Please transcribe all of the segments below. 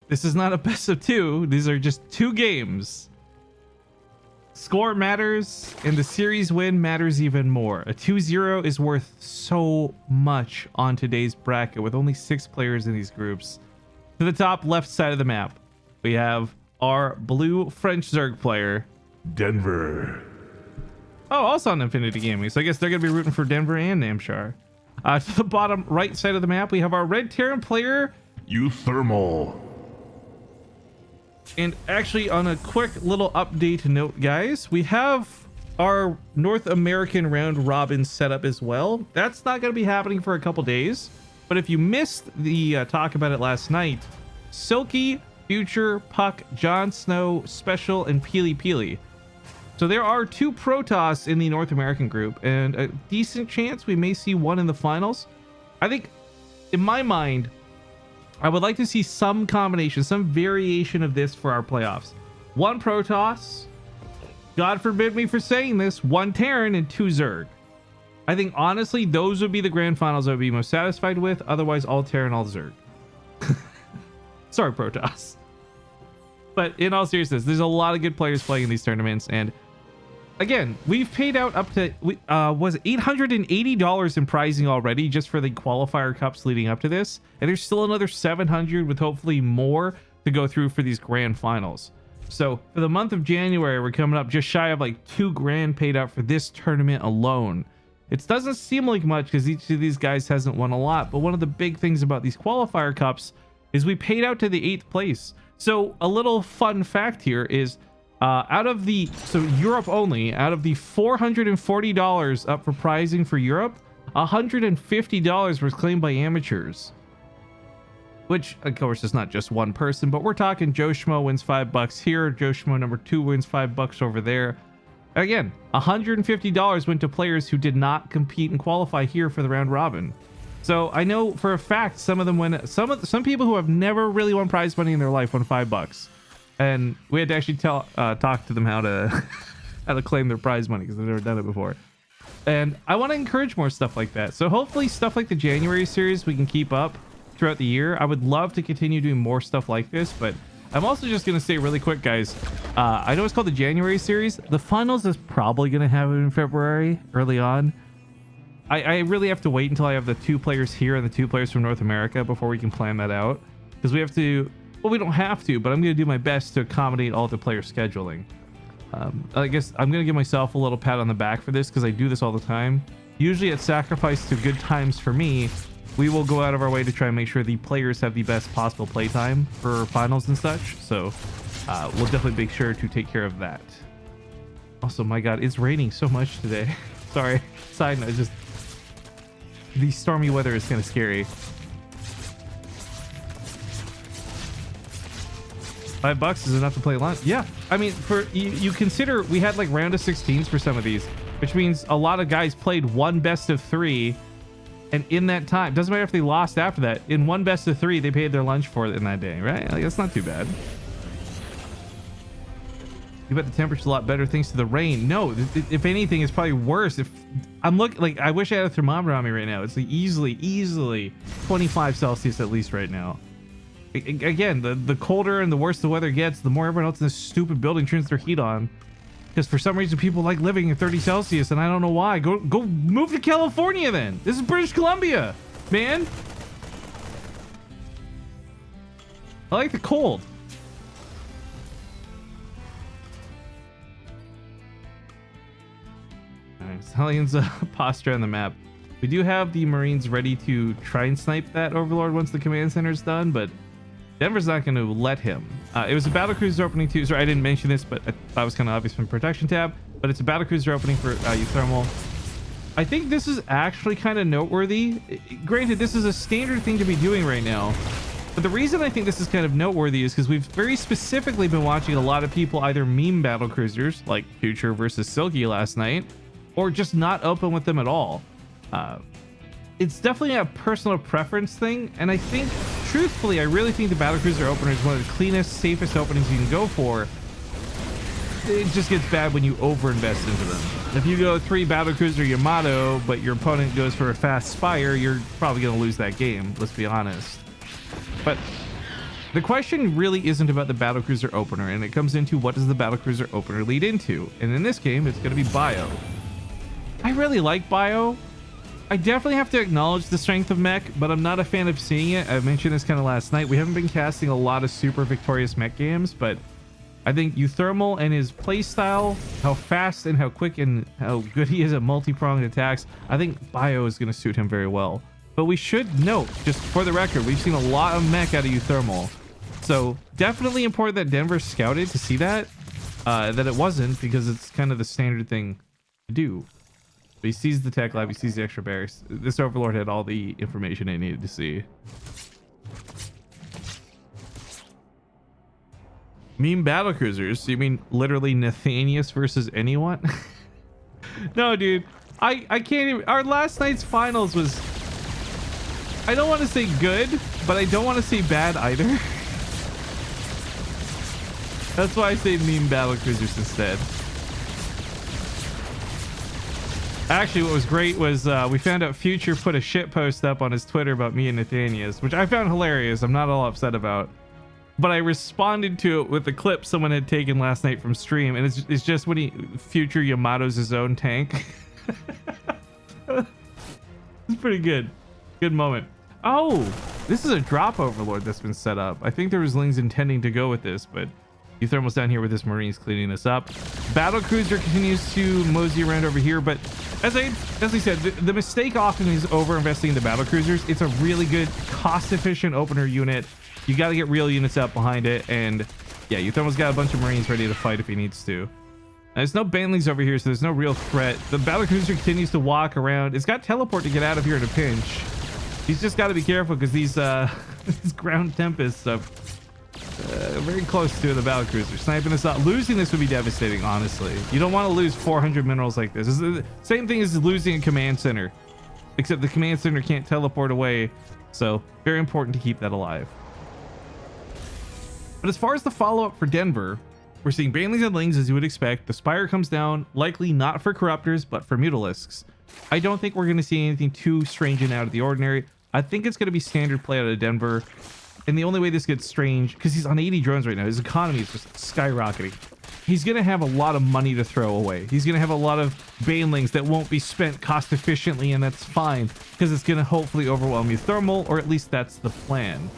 This is not a best of two. These are just two games. Score matters, and the series win matters even more. A 2-0 is worth so much on today's bracket with only 6 players in these groups. To the top left side of the map, we have our blue French Zerg player, Denver. Oh, also on Infinity Gaming. So I guess they're going to be rooting for Denver and Namshar. To the bottom right side of the map, we have our red Terran player, uThermal. And actually, on a quick little update note, guys, we have our North American round robin set up as well. That's not going to be happening for a couple days. But if you missed the talk about it last night, Silky, Future, Puck, Jon Snow, Special, and Peely Peely. So there are 2 Protoss in the North American group, and a decent chance we may see one in the finals. I think, in my mind, I would like to see some combination, some variation of this for our playoffs. 1 Protoss, God forbid me for saying this, 1 Terran and 2 Zerg. I think, honestly, those would be the grand finals I would be most satisfied with. Otherwise, all Terran, all Zerg. Sorry, Protoss. But in all seriousness, there's a lot of good players playing in these tournaments, and again, we've paid out up to was $880 in prizing already just for the qualifier cups leading up to this, and there's still another 700 with hopefully more to go through for these grand finals. So for the month of January, we're coming up just shy of like $2 grand paid out for this tournament alone. It doesn't seem like much because each of these guys hasn't won a lot, but one of the big things about these qualifier cups is we paid out to the 8th place. So a little fun fact here is so Europe only, out of the $440 up for prizing for Europe, $150 was claimed by amateurs, which of course is not just one person, but we're talking Joe Schmo wins $5 here, Joe Schmo number 2 wins $5 over there. Again, $150 went to players who did not compete and qualify here for the round robin. So I know for a fact some of them win. Some people who have never really won prize money in their life won $5. And we had to actually talk to them how to claim their prize money because they've never done it before. And I want to encourage more stuff like that. So hopefully stuff like the January series we can keep up throughout the year. I would love to continue doing more stuff like this, but I'm also just going to say really quick, guys. I know it's called the January series. The finals is probably going to have it in February early on. I really have to wait until I have the 2 players here and the 2 players from North America before we can plan that out, because we have to. Well, we don't have to, but I'm going to do my best to accommodate all the player scheduling. I guess I'm going to give myself a little pat on the back for this because I do this all the time. Usually at sacrifice to good times for me, we will go out of our way to try and make sure the players have the best possible playtime for finals and such. So we'll definitely make sure to take care of that. Also, my God, it's raining so much today. Sorry. Side note, just the stormy weather is kind of scary. $5 is enough to play lunch. Yeah, I mean, for you consider we had like round of 16s for some of these, which means a lot of guys played 1 best of 3, and in that time, doesn't matter if they lost after that, in 1 best of 3 they paid their lunch for it in that day, right? Like, that's not too bad. You bet the temperature's a lot better thanks to the rain. No, if anything, it's probably worse. If I'm looking, like, I wish I had a thermometer on me right now. It's like easily 25 Celsius at least right now. Again, the colder and the worse the weather gets, the more everyone else in this stupid building turns their heat on. Because for some reason people like living in 30 Celsius, and I don't know why. Go move to California then. This is British Columbia, man. I like the cold. Alright, Hellions posture on the map. We do have the Marines ready to try and snipe that Overlord once the command center's done, but Denver's not going to let him. It was a battlecruiser opening too. Sorry, I didn't mention this, but I thought it was kind of obvious from protection tab. But it's a battlecruiser opening for uThermal. I think this is actually kind of noteworthy. Granted, this is a standard thing to be doing right now. But the reason I think this is kind of noteworthy is because we've very specifically been watching a lot of people either meme battlecruisers, like Future versus Silky last night, or just not open with them at all. It's definitely a personal preference thing, and I think, truthfully, I really think the battlecruiser opener is one of the cleanest, safest openings you can go for. It just gets bad when you overinvest into them. If you go 3 battlecruiser Yamato, but your opponent goes for a fast Spire, you're probably going to lose that game, let's be honest. But The question really isn't about the battlecruiser opener, and it comes into what does the battlecruiser opener lead into? And in this game, it's going to be bio. I really like bio. I definitely have to acknowledge the strength of mech, but I'm not a fan of seeing it. I mentioned this kind of last night. We haven't been casting a lot of super victorious mech games, but I think uThermal and his playstyle, how fast and how quick and how good he is at multi-pronged attacks, I think bio is going to suit him very well. But we should note, just for the record, we've seen a lot of mech out of uThermal. So definitely important that Denver scouted to see that. That it wasn't, because it's kind of the standard thing to do. But he sees the tech lab, he sees the extra barracks. This overlord had all the information he needed to see. Meme battlecruisers? You mean literally Nathanius versus anyone? No, dude. I can't even... Our last night's finals was... I don't want to say good, but I don't want to say bad either. That's why I say meme battlecruisers instead. Actually, what was great was we found out Future put a shit post up on his Twitter about me and Nathanius, which I found hilarious. I'm not all upset about. But I responded to it with a clip someone had taken last night from stream, and it's just when Future Yamato's his own tank. It's pretty good. Good moment. Oh, this is a drop overlord that's been set up. I think there was Lings intending to go with this, but uThermal's down here with his Marines cleaning this up. Battlecruiser continues to mosey around over here, but as I said, the mistake often is over investing in the battlecruisers. It's a really good, cost-efficient opener unit. You got to get real units up behind it, and yeah, uThermal's got a bunch of Marines ready to fight if he needs to. And there's no banelings over here, so there's no real threat. The battlecruiser continues to walk around. It's got teleport to get out of here in a pinch. He's just got to be careful because these these ground tempests are very close to the battlecruiser. Sniping this out. Losing this would be devastating, honestly. You don't want to lose 400 minerals like this. It's the same thing as losing a command center, except the command center can't teleport away. So very important to keep that alive. But as far as the follow-up for Denver, we're seeing banelings and lings as you would expect. The Spire comes down, likely not for Corruptors, but for Mutalisks. I don't think we're going to see anything too strange and out of the ordinary. I think it's going to be standard play out of Denver. And the only way this gets strange, because he's on 80 drones right now, his economy is just skyrocketing. He's going to have a lot of money to throw away. He's going to have a lot of banelings that won't be spent cost efficiently, and that's fine, because it's going to hopefully overwhelm uThermal, or at least that's the plan.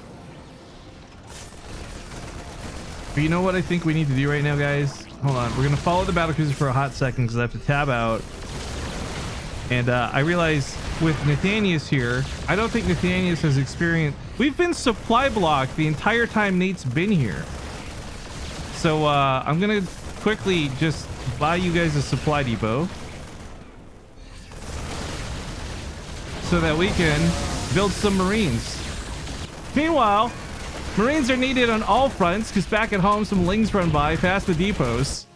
But you know what I think we need to do right now, guys? Hold on. We're going to follow the battlecruiser for a hot second, because I have to tab out. And I realize with Nathanius here, I don't think Nathanius has experienced... We've been supply blocked the entire time Nate's been here. So I'm going to quickly just buy you guys a supply depot so that we can build some Marines. Meanwhile, Marines are needed on all fronts because back at home, some lings run by past the depots.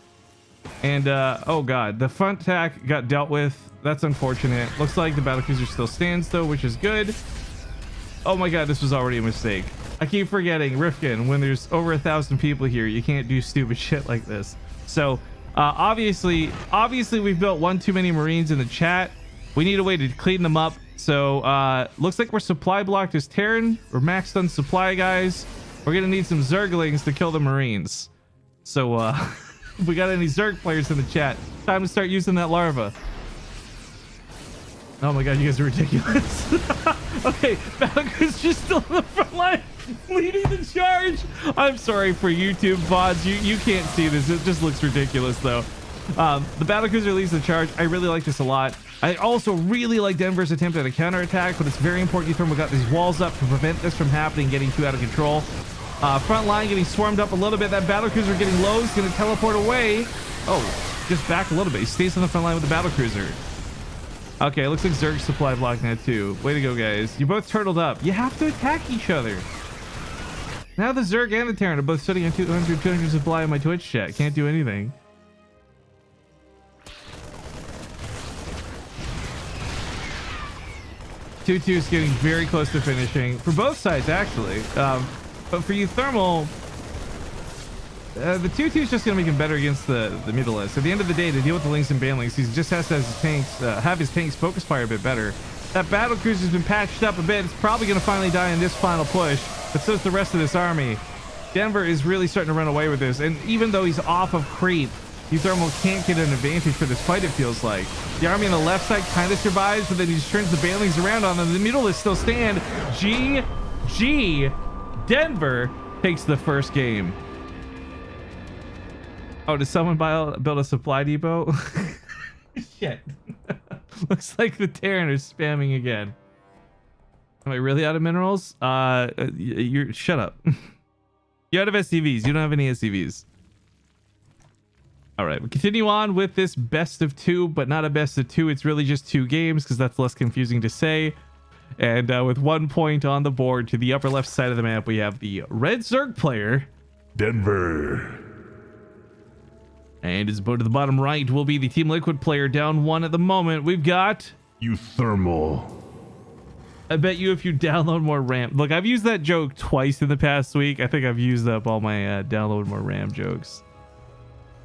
And, oh god, the front attack got dealt with. That's unfortunate. Looks like the battlecruiser still stands, though, which is good. Oh my god, this was already a mistake. I keep forgetting, Rifkin, when there's over 1,000 people here, you can't do stupid shit like this. So, obviously, we've built one too many Marines in the chat. We need a way to clean them up. So, looks like we're supply blocked as Terran. We're maxed on supply, guys. We're gonna need some Zerglings to kill the Marines. So, if we got any Zerg players in the chat, time to start using that larva. Oh my god, you guys are ridiculous. Okay, battlecruiser's still in the front line, leading the charge. I'm sorry for YouTube VODs. You can't see this. It just looks ridiculous, though. The battlecruiser leads the charge. I really like this a lot. I also really like Denver's attempt at a counterattack, but it's very important uThermal got these walls up to prevent this from happening, getting too out of control. Front line getting swarmed up a little bit. That battlecruiser getting low. He's going to teleport away. Oh, just back a little bit. He stays on the front line with the battlecruiser. Okay, it looks like Zerg's supply block now too. Way to go, guys. You both turtled up. You have to attack each other. Now the Zerg and the Terran are both sitting on 200 supply on my Twitch chat. Can't do anything. Tutu's getting very close to finishing. For both sides, actually. But for uThermal, the Tutu's just going to make him better against the Mutalisks. At the end of the day, to deal with the Lings and Banelings, he just has to have his tanks focus fire a bit better. That battlecruiser's been patched up a bit. It's probably going to finally die in this final push, but so is the rest of this army. Denver is really starting to run away with this. And even though he's off of creep, uThermal can't get an advantage for this fight, it feels like. The army on the left side kind of survives, but then he just turns the banelings around on them. The middle is still stand. GG. Denver takes the first game. Oh, did someone build a supply depot? Shit. Looks like the Terran is spamming again. Am I really out of minerals? You're shut up. You're out of SCVs. You don't have any SCVs. All right, we continue on with this best of two, but not a best of two. It's really just 2 games because that's less confusing to say. And with 1 point on the board to the upper left side of the map, we have the red Zerg player, Denver. and his boat to the bottom right will be the Team Liquid player, down 1 at the moment. We've got uThermal. I bet you if you download more RAM. Look, I've used that joke twice in the past week. I think I've used up all my download more RAM jokes.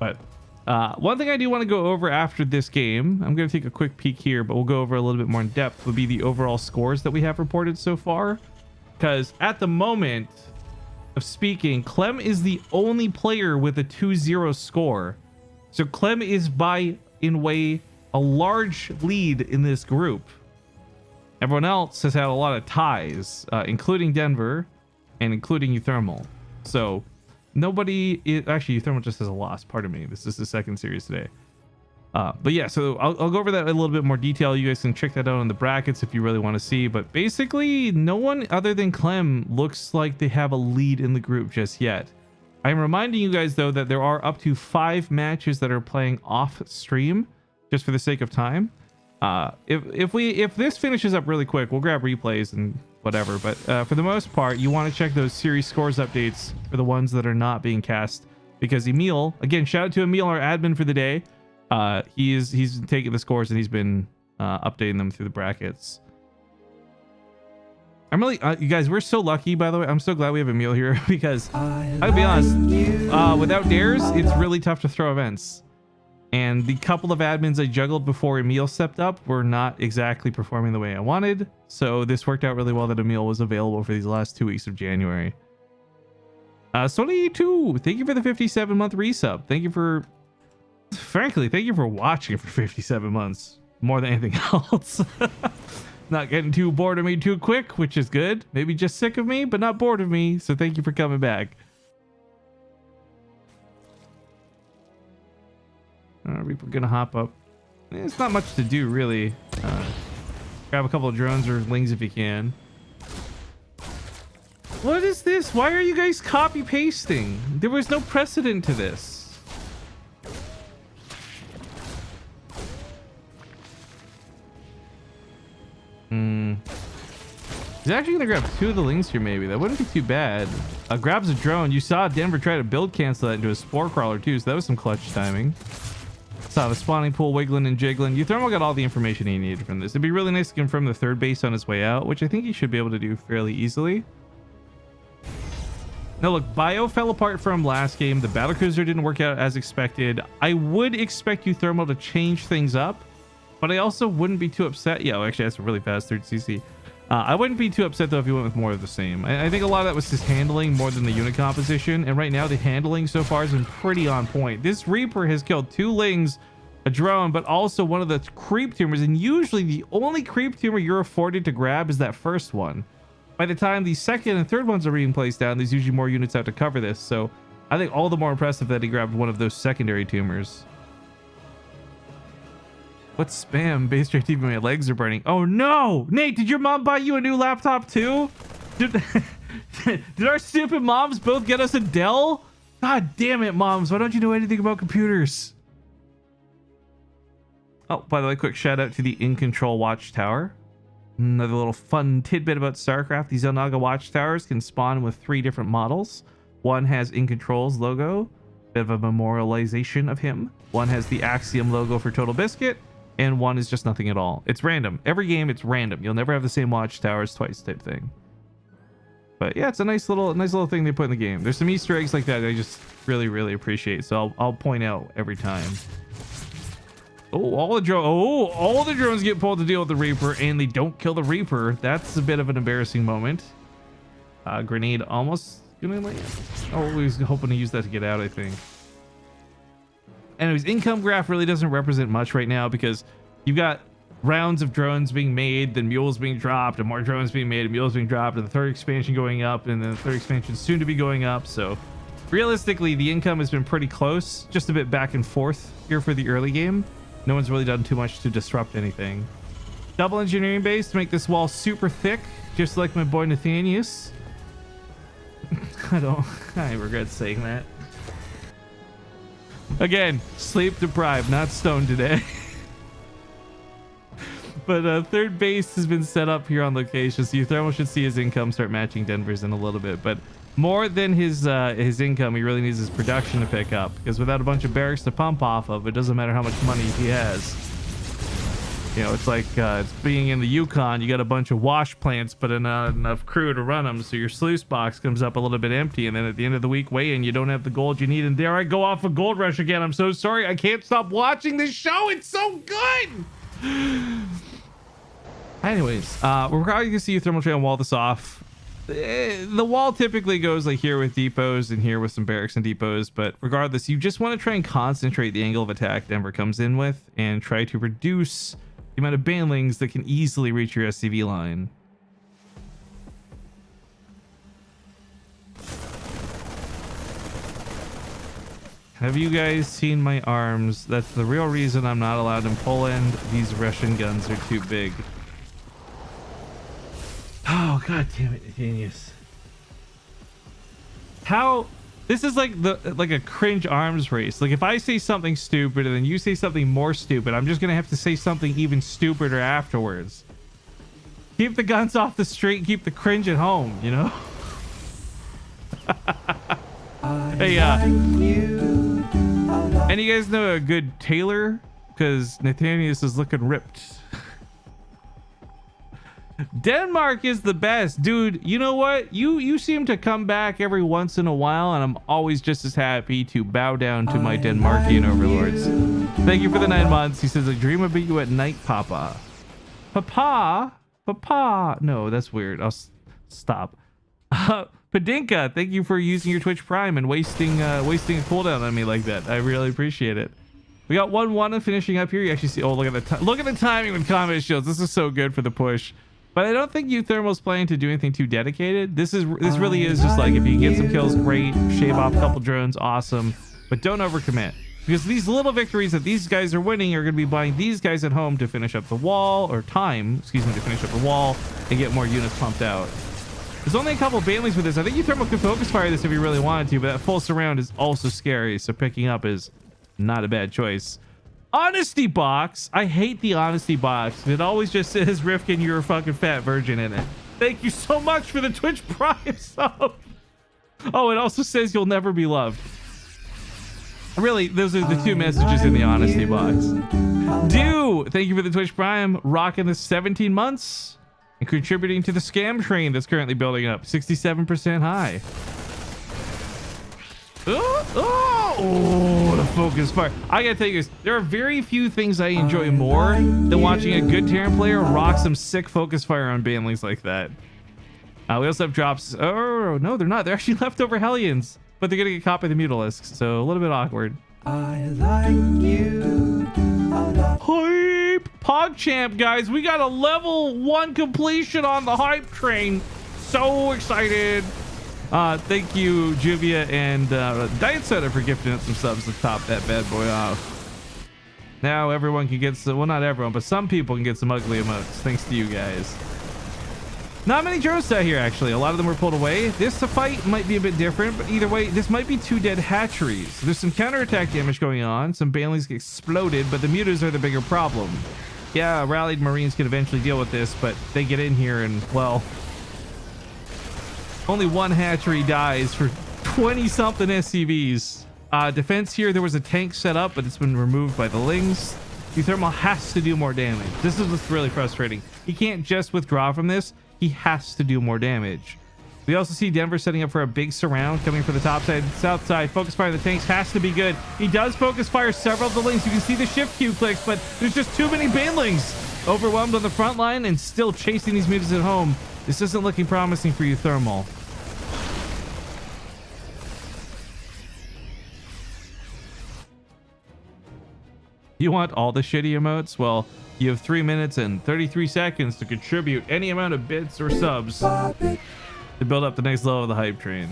But one thing I do want to go over after this game, I'm going to take a quick peek here, but we'll go over a little bit more in depth, would be the overall scores that we have reported so far. Because at the moment of speaking, Clem is the only player with a 2-0 score. So Clem is in way, a large lead in this group. Everyone else has had a lot of ties, including Denver and including uThermal. So nobody is actually, uThermal just has a loss. Pardon me. This is the second series today. But yeah, so I'll go over that in a little bit more detail. You guys can check that out in the brackets if you really want to see. But basically, no one other than Clem looks like they have a lead in the group just yet. I'm reminding you guys, though, that there are up to 5 matches that are playing off stream, just for the sake of time. If this finishes up really quick, we'll grab replays and whatever. But for the most part, you want to check those series scores updates for the ones that are not being cast, because Emil, again, shout out to Emil, our admin for the day. He's taking the scores and he's been updating them through the brackets. I'm really, you guys, we're so lucky, by the way. I'm so glad we have Emil here because I'll be honest, without dares, it's really tough to throw events. And the couple of admins I juggled before Emil stepped up were not exactly performing the way I wanted. So this worked out really well that Emil was available for these last 2 weeks of January. Sony2, thank you for the 57-month resub. Thank you for, frankly, thank you for watching for 57 months. More than anything else. Not getting too bored of me too quick, which is good. Maybe just sick of me, but not bored of me. So thank you for coming back. We're gonna hop up. It's not much to do, really. Grab a couple of drones or lings if you can. What is this? Why are you guys copy pasting? There was no precedent to this. He's actually gonna grab 2 of the lings here, maybe. That wouldn't be too bad. Grabs a drone. You saw Denver try to build cancel that into a spore crawler too, so that was some clutch timing. Saw the spawning pool wiggling and jiggling. uThermal got all the information he needed from this. It'd be really nice to confirm the 3rd base on his way out, which I think he should be able to do fairly easily. Now look, Bio fell apart from last game. The battlecruiser didn't work out as expected. I would expect uThermal to change things up, but I also wouldn't be too upset. Yeah, well, actually that's a really fast 3rd CC. I wouldn't be too upset though if he went with more of the same. I think a lot of that was his handling more than the unit composition, and right now the handling so far has been pretty on point. This Reaper has killed 2 lings, a drone, but also one of the creep tumors, and usually the only creep tumor you're afforded to grab is that first one. By the time the 2nd and 3rd ones are being placed down, there's usually more units out to cover this, so I think all the more impressive that he grabbed one of those secondary tumors. What spam? BaseTradeTV, my legs are burning. Oh no! Nate, did your mom buy you a new laptop too? Did our stupid moms both get us a Dell? God damn it, moms. Why don't you know anything about computers? Oh, by the way, quick shout out to the In Control Watchtower. Another little fun tidbit about Starcraft. These Zelnaga Watchtowers can spawn with 3 different models. One has In Control's logo, bit of a memorialization of him. One has the Axiom logo for Total Biscuit, and one is just nothing at all. It's random. Every game, it's random. You'll never have the same watchtowers twice type thing. But yeah, it's a nice little thing they put in the game. There's some Easter eggs like that I just really appreciate. So I'll point out every time. Oh, all the drones get pulled to deal with the Reaper, and they don't kill the Reaper. That's a bit of an embarrassing moment. Grenade almost gonna land. Oh, he was hoping to use that to get out, I think. Anyways, income graph really doesn't represent much right now because you've got rounds of drones being made, then mules being dropped, and more drones being made, and mules being dropped, and the third expansion going up, and then the third expansion soon to be going up. So realistically, the income has been pretty close, just a bit back and forth here for the early game. No one's really done too much to disrupt anything. Double engineering base to make this wall super thick, just like my boy Nathanius. I regret saying that. Again, sleep deprived, not stoned today. But third base has been set up here on location, so uThermal should see his income start matching Denver's in a little bit. But more than his income, he really needs his production to pick up, because without a bunch of barracks to pump off of, it doesn't matter how much money he has. You know, it's like it's being in the Yukon. You got a bunch of wash plants, but not enough crew to run them, so your sluice box comes up a little bit empty, and then at the end of the week weigh-in, you don't have the gold you need. And there I go off a gold rush again. I'm so sorry. I can't stop watching this show. It's so good. Anyways, we're probably gonna see uThermal try and wall this off. The wall typically goes like here with depots and here with some barracks and depots, but regardless, you just want to try and concentrate the angle of attack Denver comes in with and try to reduce the amount of banelings that can easily reach your SCV line. Have you guys seen my arms? That's the real reason I'm not allowed in Poland. These Russian guns are too big. Oh, god damn it, genius. How this is like a cringe arms race. Like if I say something stupid and then you say something more stupid, I'm just gonna have to say something even stupider afterwards. Keep the guns off the street, keep the cringe at home, you know? Hey, and you guys know a good tailor? Because Nathanius is looking ripped. Denmark is the best, dude. You know what? You seem to come back every once in a while, and I'm always just as happy to bow down to my Denmarkian overlords. Thank you for the 9 months. He says, I dream about you at night, Papa. Papa. No, that's weird. I'll stop. Padinka, thank you for using your Twitch Prime and wasting a cooldown on me like that. I really appreciate it. We got 1-1 and finishing up here. You actually see, oh, look at the timing with combat shields. This is so good for the push. But I don't think uThermal's planning to do anything too dedicated. This really is just like, if you can get some kills, great. Shave off a couple drones, awesome. But don't overcommit, because these little victories that these guys are winning are going to be buying these guys at home to finish up the wall, or time, excuse me, to finish up the wall and get more units pumped out. There's only a couple banelings with this. I think uThermal could focus fire this if he really wanted to, but that full surround is also scary, so picking up is not a bad choice. Honesty box. I hate the honesty box. It always just says, Rifkin, you're a fucking fat virgin in it. Thank you so much for the Twitch Prime sub. Oh, it also says you'll never be loved. Really, those are the two messages in the honesty box. Thank you for the Twitch Prime. Rocking the 17 months and contributing to the scam train that's currently building up. 67% high. Oh, the focus fire. I gotta tell you guys, there are very few things I enjoy more than watching a good Terran player rock some sick focus fire on banelings like that. We also have drops. Oh, no, they're not. They're actually leftover Hellions, but they're gonna get caught by the Mutalisks, so a little bit awkward. I like you. Hype! PogChamp, guys. We got a level 1 completion on the hype train. So excited. Thank you, Juvia and Diet Soda for gifting us some subs to top that bad boy off. Now everyone can get some, well, not everyone, but some people can get some ugly emotes thanks to you guys. Not many drones out here, actually. A lot of them were pulled away. This fight might be a bit different, but either way, this might be 2 dead hatcheries. There's some counterattack damage going on. Some banelings exploded, but the mutas are the bigger problem. Yeah, rallied Marines can eventually deal with this, but they get in here and, well, only 1 hatchery dies for 20-something SCVs. Defense here, there was a tank set up, but it's been removed by the Lings. uThermal has to do more damage. This is what's really frustrating. He can't just withdraw from this. He has to do more damage. We also see Denver setting up for a big surround coming from the top side, south side. Focus fire the tanks has to be good. He does focus fire several of the Lings. You can see the shift Q clicks, but there's just too many banelings. Overwhelmed on the front line and still chasing these mutas at home. This isn't looking promising for uThermal. You want all the shitty emotes? Well, you have 3 minutes and 33 seconds to contribute any amount of bits or subs to build up the next level of the hype train.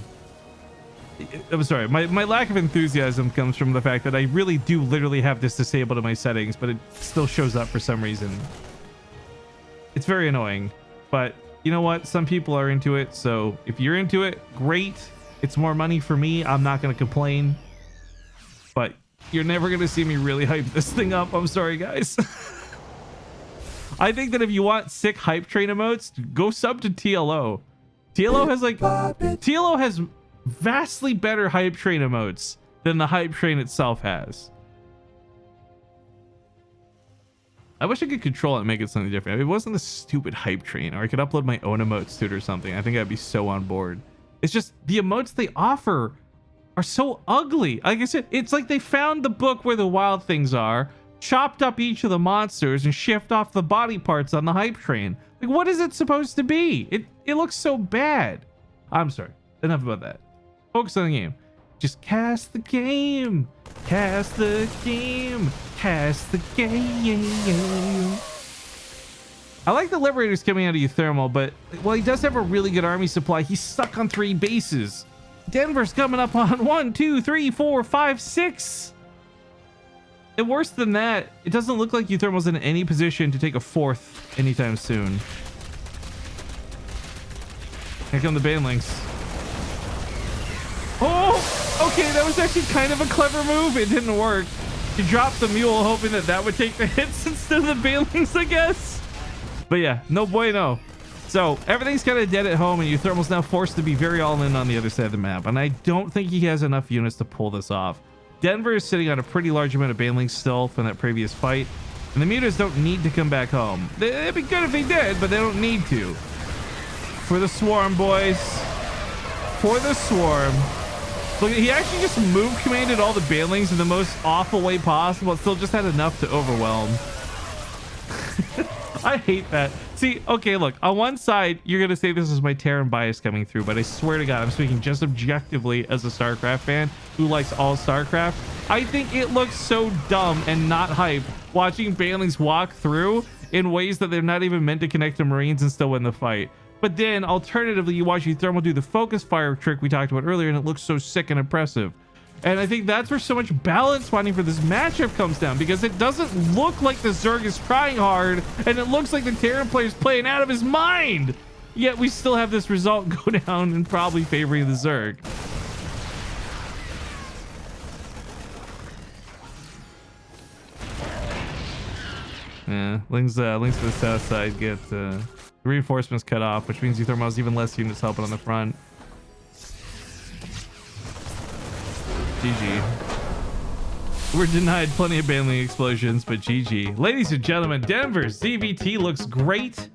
I'm sorry, my lack of enthusiasm comes from the fact that I really do literally have this disabled in my settings, but it still shows up for some reason. It's very annoying, but you know what? Some people are into it, so if you're into it, great. It's more money for me. I'm not going to complain, but you're never going to see me really hype this thing up. I'm sorry, guys. I think that if you want sick hype train emotes, go sub to TLO. TLO has vastly better hype train emotes than the hype train itself has. I wish I could control it and make it something different. If it wasn't a stupid hype train, or I could upload my own emotes to it or something, I think I'd be so on board. It's just the emotes they offer are so ugly. Like I said, it's like they found the book where the wild things are, chopped up each of the monsters, and shipped off the body parts on the hype train. Like, what is it supposed to be? It looks so bad. I'm sorry. Enough about that. Focus on the game. Just cast the game. Cast the game. Cast the game. I like the Liberators coming out of uThermal, but while he does have a really good army supply, he's stuck on 3 bases. Denver's coming up on 1, 2, 3, 4, 5, 6. And worse than that, it doesn't look like uThermal's in any position to take a 4th anytime soon. Here come the Banelings. Oh, okay, that was actually kind of a clever move. It didn't work. He dropped the mule, hoping that that would take the hits instead of the Banelings, I guess. But yeah, no bueno. So everything's kind of dead at home, and uThermal's now forced to be very all-in on the other side of the map. And I don't think he has enough units to pull this off. Denver is sitting on a pretty large amount of Banelings still from that previous fight. And the mutas don't need to come back home. It'd be good if they did, but they don't need to. For the swarm, boys. For the swarm. Look, he actually just move commanded all the Banelings in the most awful way possible. It still just had enough to overwhelm. I hate that. See, okay, look, on one side, you're going to say this is my Terran bias coming through, but I swear to God, I'm speaking just objectively as a StarCraft fan who likes all StarCraft. I think it looks so dumb and not hype watching Banelings walk through in ways that they're not even meant to connect to Marines and still win the fight. But then, alternatively, you watch uThermal do the focus fire trick we talked about earlier, and it looks so sick and impressive. And I think that's where so much balance finding for this matchup comes down, because it doesn't look like the Zerg is trying hard, and it looks like the Terran player is playing out of his mind. Yet we still have this result go down and probably favoring the Zerg. Yeah, links to the south side get reinforcements cut off, which means uThermal has even less units helping on the front. GG. We're denied plenty of Baneling explosions, but GG. Ladies and gentlemen, Denver's ZvT looks great.